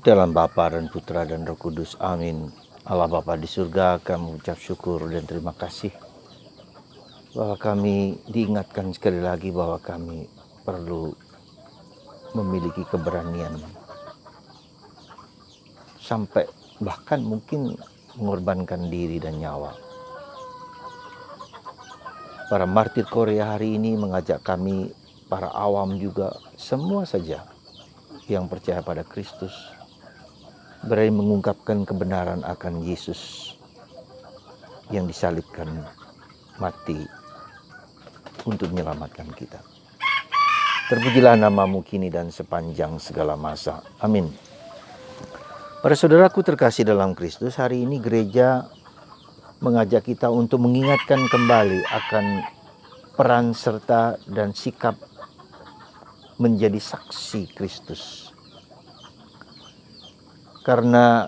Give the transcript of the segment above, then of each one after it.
Dalam Bapa dan Putra dan Roh Kudus. Amin. Allah Bapa di surga, kami mengucap syukur dan terima kasih bahwa kami diingatkan sekali lagi bahwa kami perlu memiliki keberanian sampai bahkan mungkin mengorbankan diri dan nyawa. Para martir Korea hari ini mengajak kami, para awam juga, semua saja yang percaya pada Kristus, berani mengungkapkan kebenaran akan Yesus yang disalibkan mati untuk menyelamatkan kita. Terpujilah namamu kini dan sepanjang segala masa. Amin. Para saudaraku terkasih dalam Kristus, hari ini gereja mengajak kita untuk mengingatkan kembali akan peran serta dan sikap menjadi saksi Kristus. Karena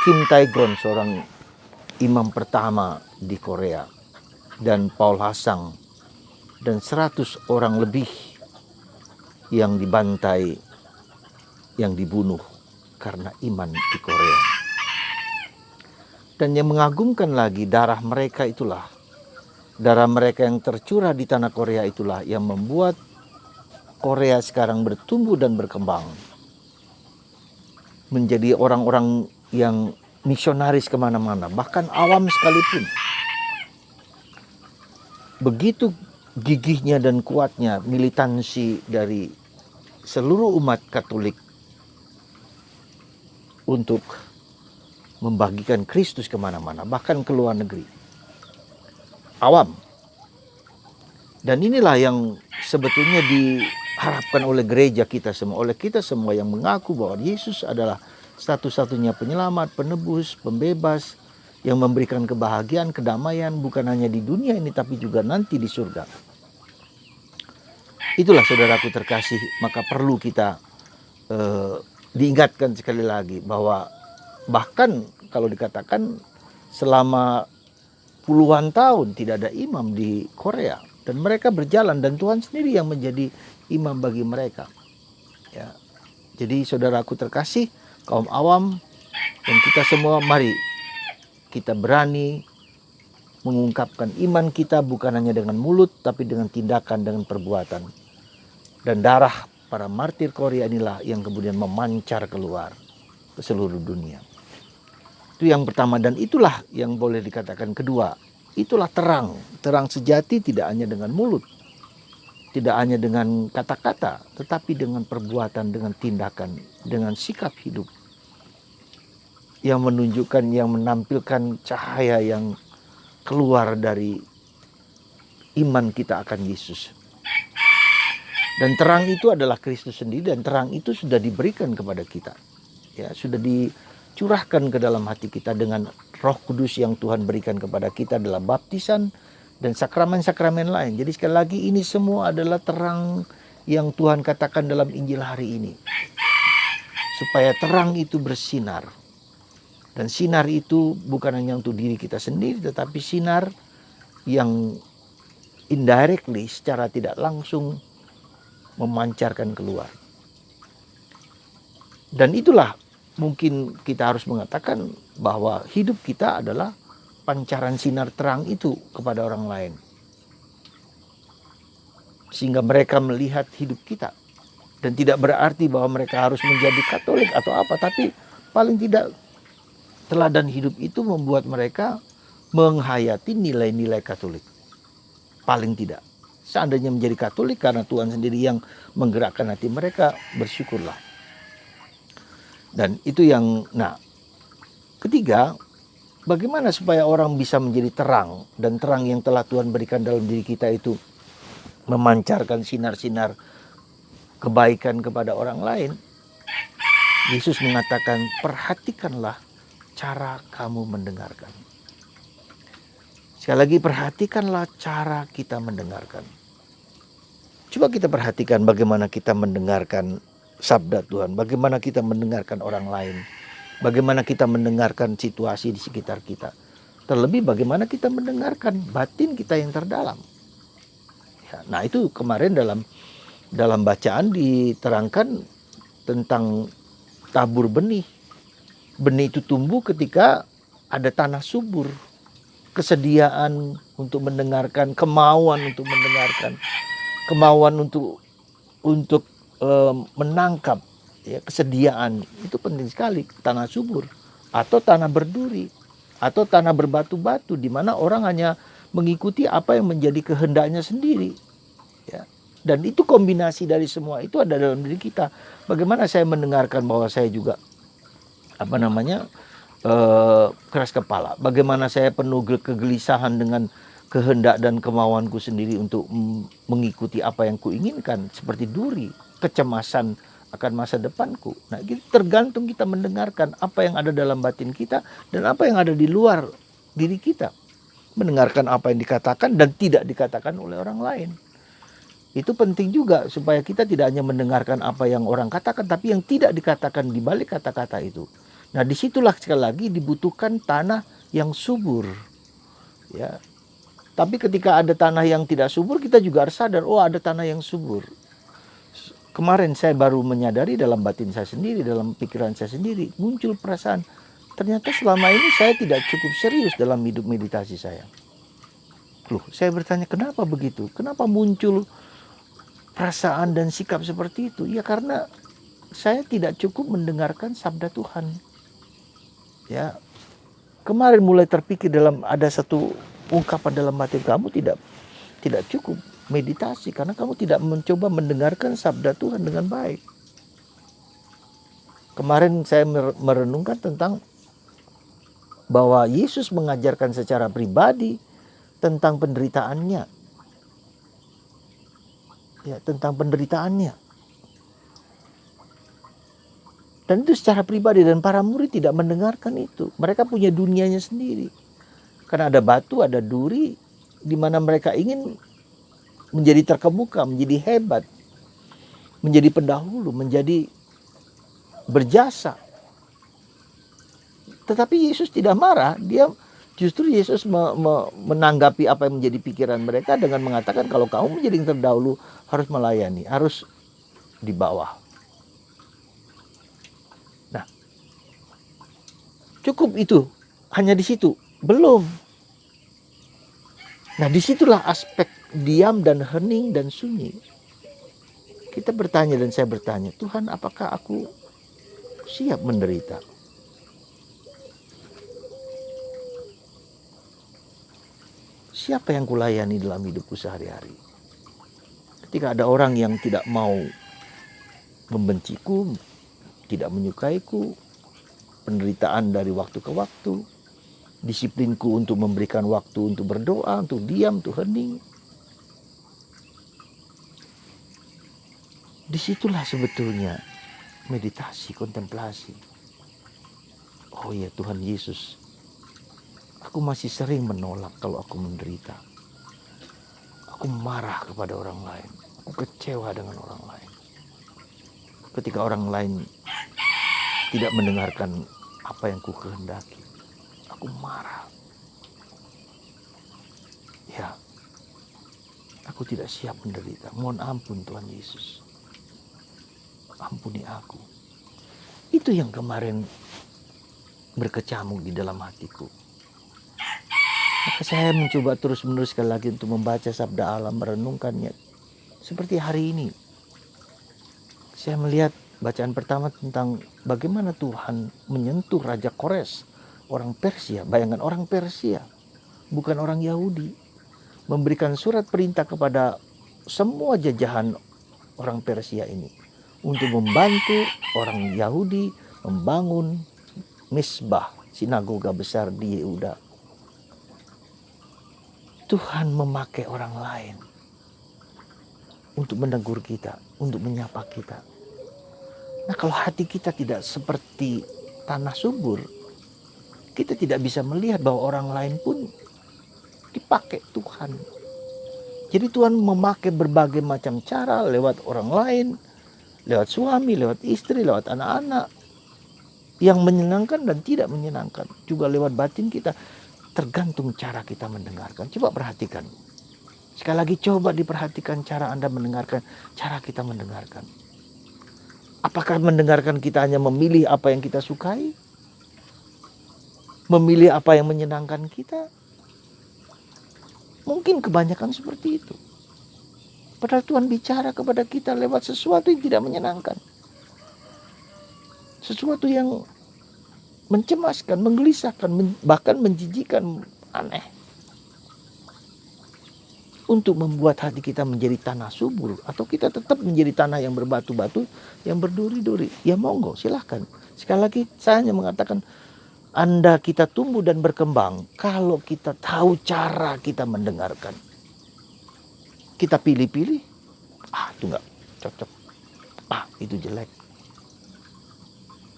Kim Tae-gon, seorang imam pertama di Korea, dan Paul Hasang, dan 100 orang lebih yang dibantai, yang dibunuh karena iman di Korea. Dan yang mengagumkan lagi, darah mereka yang tercurah di tanah Korea itulah yang membuat Korea sekarang bertumbuh dan berkembang menjadi orang-orang yang misionaris kemana-mana, bahkan awam sekalipun. Begitu gigihnya dan kuatnya militansi dari seluruh umat Katolik untuk membagikan Kristus kemana-mana, bahkan ke luar negeri. Awam. Dan inilah yang sebetulnya diharapkan oleh gereja kita semua, oleh kita semua yang mengaku bahwa Yesus adalah satu-satunya penyelamat, penebus, pembebas, yang memberikan kebahagiaan, kedamaian, bukan hanya di dunia ini, tapi juga nanti di surga. Itulah saudaraku terkasih, maka perlu kita diingatkan sekali lagi bahwa bahkan kalau dikatakan selama puluhan tahun tidak ada imam di Korea, dan mereka berjalan dan Tuhan sendiri yang menjadi imam bagi mereka. Ya. Jadi saudaraku terkasih, kaum awam dan kita semua, mari kita berani mengungkapkan iman kita bukan hanya dengan mulut, tapi dengan tindakan, dengan perbuatan. Dan darah para martir Korea inilah yang kemudian memancar keluar ke seluruh dunia. Itu yang pertama, dan itulah yang boleh dikatakan kedua. Itulah terang sejati, tidak hanya dengan mulut, tidak hanya dengan kata-kata, tetapi dengan perbuatan, dengan tindakan, dengan sikap hidup yang menunjukkan, yang menampilkan cahaya yang keluar dari iman kita akan Yesus. Dan terang itu adalah Kristus sendiri, dan terang itu sudah diberikan kepada kita. Ya, sudah dicurahkan ke dalam hati kita dengan Roh Kudus yang Tuhan berikan kepada kita dalam baptisan dan sakramen-sakramen lain. Jadi sekali lagi, ini semua adalah terang yang Tuhan katakan dalam Injil hari ini. Supaya terang itu bersinar. Dan sinar itu bukan hanya untuk diri kita sendiri, tetapi sinar yang indirectly, secara tidak langsung memancarkan keluar. Dan itulah mungkin kita harus mengatakan bahwa hidup kita adalah pancaran sinar terang itu kepada orang lain, sehingga mereka melihat hidup kita. Dan tidak berarti bahwa mereka harus menjadi Katolik atau apa, tapi paling tidak teladan hidup itu membuat mereka menghayati nilai-nilai Katolik. Paling tidak, seandainya menjadi Katolik karena Tuhan sendiri yang menggerakkan hati mereka, bersyukurlah. Dan itu yang, ketiga, bagaimana supaya orang bisa menjadi terang, dan terang yang telah Tuhan berikan dalam diri kita itu memancarkan sinar-sinar kebaikan kepada orang lain. Yesus mengatakan, perhatikanlah cara kamu mendengarkan. Sekali lagi, perhatikanlah cara kita mendengarkan. Coba kita perhatikan bagaimana kita mendengarkan sabda Tuhan, bagaimana kita mendengarkan orang lain, bagaimana kita mendengarkan situasi di sekitar kita. Terlebih bagaimana kita mendengarkan batin kita yang terdalam. Ya, nah itu kemarin dalam bacaan diterangkan tentang tabur benih. Benih itu tumbuh ketika ada tanah subur, kesediaan untuk mendengarkan, kemauan untuk mendengarkan, kemauan untuk menangkap, ya, kesediaan itu penting sekali. Tanah subur atau tanah berduri atau tanah berbatu-batu di mana orang hanya mengikuti apa yang menjadi kehendaknya sendiri, ya. Dan itu kombinasi dari semua itu ada dalam diri kita. Bagaimana saya mendengarkan bahwa saya juga keras kepala, bagaimana saya penuh kegelisahan dengan kehendak dan kemauanku sendiri untuk mengikuti apa yang kuinginkan, seperti duri, kecemasan akan masa depanku. Nah, itu tergantung kita mendengarkan apa yang ada dalam batin kita dan apa yang ada di luar diri kita. Mendengarkan apa yang dikatakan dan tidak dikatakan oleh orang lain. Itu penting juga supaya kita tidak hanya mendengarkan apa yang orang katakan, tapi yang tidak dikatakan di balik kata-kata itu. Nah, disitulah sekali lagi dibutuhkan tanah yang subur, ya. Tapi ketika ada tanah yang tidak subur, kita juga harus sadar, oh ada tanah yang subur. Kemarin saya baru menyadari dalam batin saya sendiri, dalam pikiran saya sendiri, muncul perasaan, ternyata selama ini saya tidak cukup serius dalam hidup meditasi saya. Loh, saya bertanya, kenapa begitu? Kenapa muncul perasaan dan sikap seperti itu? Ya karena saya tidak cukup mendengarkan sabda Tuhan. Ya, kemarin mulai terpikir dalam ada satu ungkapan dalam batin, kamu tidak cukup meditasi karena kamu tidak mencoba mendengarkan sabda Tuhan dengan baik. Kemarin saya merenungkan tentang bahwa Yesus mengajarkan secara pribadi tentang penderitaannya. Ya, tentang penderitaannya. Dan itu secara pribadi, dan para murid tidak mendengarkan itu. Mereka punya dunianya sendiri. Karena ada batu, ada duri, di mana mereka ingin menjadi terkemuka, menjadi hebat, menjadi pendahulu, menjadi berjasa. Tetapi Yesus tidak marah. Justru Yesus menanggapi apa yang menjadi pikiran mereka dengan mengatakan, kalau kamu menjadi yang terdahulu harus melayani, harus di bawah. Nah, cukup itu, hanya di situ? Belum. Nah, disitulah aspek diam dan hening dan sunyi. Kita bertanya dan saya bertanya, Tuhan, apakah aku siap menderita? Siapa yang kulayani dalam hidupku sehari-hari? Ketika ada orang yang tidak mau membenciku, tidak menyukaiku, penderitaan dari waktu ke waktu, disiplinku untuk memberikan waktu untuk berdoa, untuk diam, untuk hening. Disitulah sebetulnya meditasi, kontemplasi. Oh ya Tuhan Yesus, aku masih sering menolak kalau aku menderita. Aku marah kepada orang lain. Aku kecewa dengan orang lain. Ketika orang lain tidak mendengarkan apa yang ku kehendaki, aku marah. Ya, aku tidak siap menderita. Mohon ampun Tuhan Yesus. Ampuni aku. Itu yang kemarin berkecamuk di dalam hatiku. Maka saya mencoba terus-menerus sekali lagi untuk membaca sabda Allah, merenungkannya. Seperti hari ini, saya melihat bacaan pertama tentang bagaimana Tuhan menyentuh Raja Kores, orang Persia. Bayangkan, orang Persia, bukan orang Yahudi, memberikan surat perintah kepada semua jajahan orang Persia ini untuk membantu orang Yahudi membangun misbah, sinagoga besar di Yehuda. Tuhan memakai orang lain untuk menegur kita, untuk menyapa kita. Nah, kalau hati kita tidak seperti tanah subur, kita tidak bisa melihat bahwa orang lain pun dipakai Tuhan. Jadi Tuhan memakai berbagai macam cara lewat orang lain, lewat suami, lewat istri, lewat anak-anak, yang menyenangkan dan tidak menyenangkan. Juga lewat batin kita, tergantung cara kita mendengarkan. Coba perhatikan. Sekali lagi coba diperhatikan cara Anda mendengarkan, cara kita mendengarkan. Apakah mendengarkan kita hanya memilih apa yang kita sukai? Memilih apa yang menyenangkan kita? Mungkin kebanyakan seperti itu. Padahal Tuhan bicara kepada kita lewat sesuatu yang tidak menyenangkan. Sesuatu yang mencemaskan, menggelisahkan, bahkan menjijikkan, aneh. Untuk membuat hati kita menjadi tanah subur. Atau kita tetap menjadi tanah yang berbatu-batu, yang berduri-duri. Ya monggo, silahkan. Sekali lagi saya hanya mengatakan, Anda kita tumbuh dan berkembang kalau kita tahu cara kita mendengarkan. Kita pilih-pilih, itu enggak cocok, itu jelek.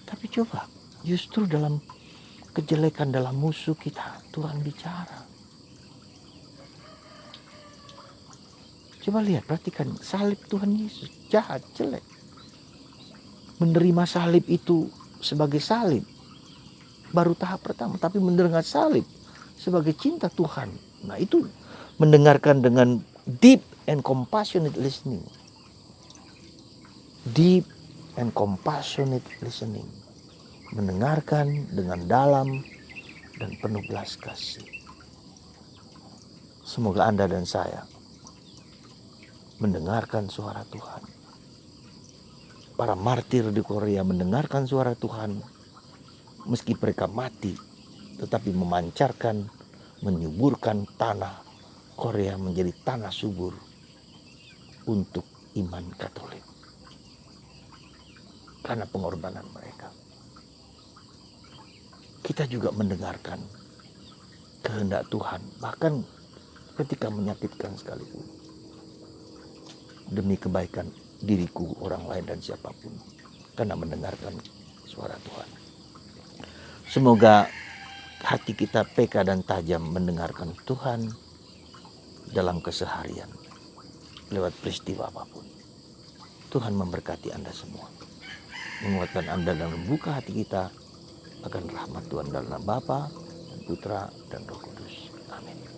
Tapi coba, justru dalam kejelekan, dalam musuh kita, Tuhan bicara. Coba lihat, perhatikan salib Tuhan Yesus, jahat, jelek. Menerima salib itu sebagai salib, baru tahap pertama. Tapi menerima salib sebagai cinta Tuhan, nah itu mendengarkan dengan deep and compassionate listening. Deep and compassionate listening. Mendengarkan dengan dalam dan penuh belas kasih. Semoga Anda dan saya mendengarkan suara Tuhan. Para martir di Korea mendengarkan suara Tuhan. Meski mereka mati, tetapi memancarkan, menyuburkan tanah Korea menjadi tanah subur untuk iman Katolik. Karena pengorbanan mereka. Kita juga mendengarkan kehendak Tuhan, bahkan ketika menyakitkan sekalipun, demi kebaikan diriku, orang lain, dan siapapun, karena mendengarkan suara Tuhan. Semoga hati kita peka dan tajam mendengarkan Tuhan dalam keseharian, lewat peristiwa apapun. Tuhan memberkati Anda semua, menguatkan Anda dan membuka hati kita akan rahmat Tuhan dalam nama Bapa dan Putra dan Roh Kudus. Amin.